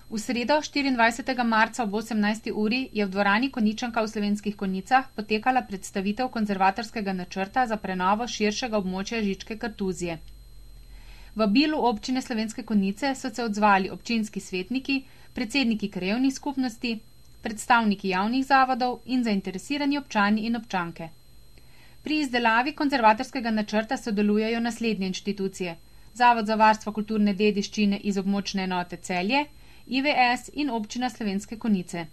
V sredo 24. marca ob 18. uri je v dvorani Konjičanka v Slovenskih Konjicah potekala predstavitev konzervatorskega načrta za prenovo širšega območja Žičke kartuzije. Vabilu občine Slovenske Konjice so se odzvali občinski svetniki, predsedniki krajevnih skupnosti, predstavniki javnih zavodov in zainteresirani občani in občanke. Pri izdelavi konzervatorskega načrta sodelujejo naslednje inštitucije: Zavod za varstvo kulturne dediščine iz območne enote Celje, IVS in občina Slovenske Konjice.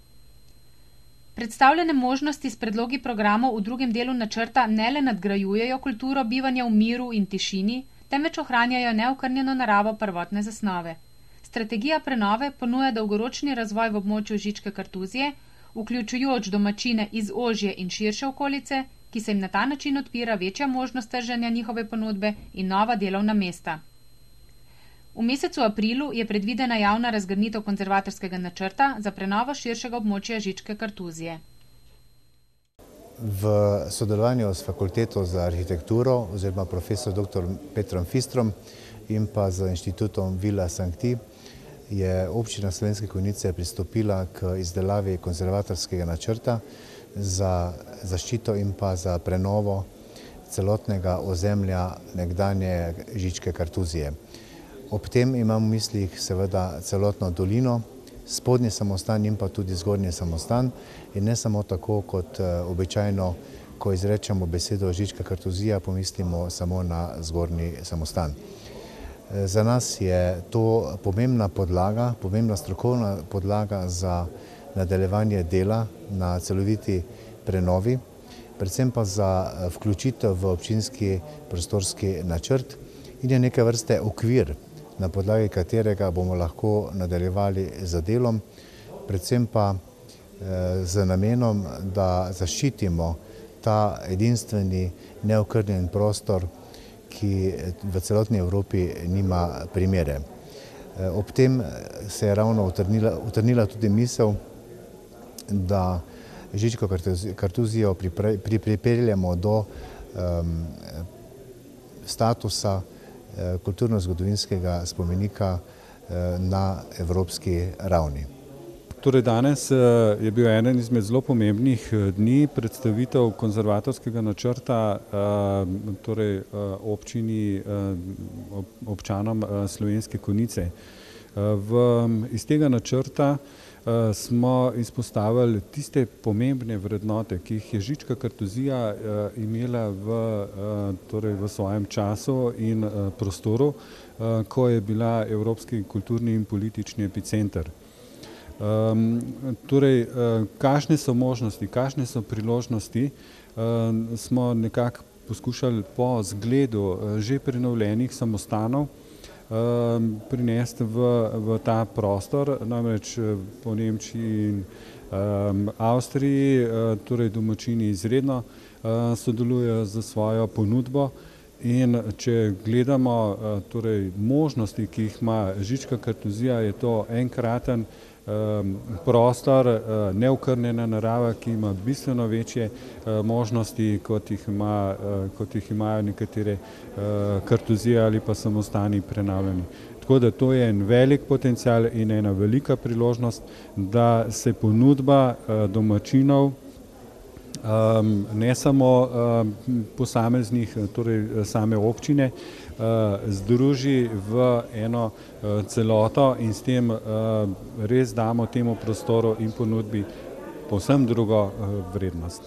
Predstavljene možnosti s predlogi programov v drugem delu načrta ne le nadgrajujejo kulturo bivanja v miru in tišini, temveč ohranjajo neokrnjeno naravo prvotne zasnove. Strategija prenove ponuja dolgoročni razvoj v območju Žičke kartuzije, vključujoč domačine iz ožje in širše okolice, ki se jim na ta način odpira večja možnost trženja njihove ponudbe in nova delovna mesta. V mesecu aprilu je predvidena javna razgrnitev konzervatorskega načrta za prenovo širšega območja Žičke kartuzije. V sodelovanju s Fakulteto za arhitekturo oziroma profesor dr. Petrom Fistrom in pa z inštitutom Villa Sancti je občina Slovenske Konjice pristopila k izdelavi konzervatorskega načrta za zaščito in pa za prenovo celotnega ozemlja nekdanje Žičke kartuzije. Ob tem imam v mislih seveda celotno dolino, spodnji samostan in pa tudi zgornji samostan, in ne samo tako kot običajno, ko izrečemo besedo Žička kartuzija, pomislimo samo na zgornji samostan. Za nas je to pomembna podlaga, pomembna strokovna podlaga za nadaljevanje dela na celoviti prenovi, predvsem pa za vključitev v občinski prostorski načrt in je neke vrste okvir, na podlagi katerega bomo lahko nadaljevali z delom, predvsem pa z namenom, da zaščitimo ta edinstveni neokrnjen prostor, ki v celotni Evropi nima primere. Ob tem se je ravno utrnila tudi misel, da Žičko kartuzijo pripeljemo do statusa kulturno-zgodovinskega spomenika na evropski ravni. Torej danes je bil eden izmed zelo pomembnih dni predstavitev konzervatorskega načrta občanom Slovenske Konjice. Iz tega načrta smo izpostavili tiste pomembne vrednote, ki jih je Žička kartuzija imela v svojem času in prostoru, ko je bila evropski kulturni in politični epicenter. Kakšne so možnosti, kakšne so priložnosti, smo nekako poskušali po zgledu že prenovljenih samostanov prinesti v ta prostor, namreč po Nemčiji in Avstriji, domačini izredno sodelujejo za svojo ponudbo in če gledamo možnosti, ki jih ima Žička kartuzija, je to enkraten prostor, neokrnjena narava, ki ima bistveno večje možnosti, kot jih imajo nekatere kartuzije ali pa samostani prenavljani. Tako da to je en velik potencial in ena velika priložnost, da se ponudba domačinov, ne samo posameznih, torej same občine, združi v eno celoto in s tem res damo temu prostoru in ponudbi povsem drugo vrednost.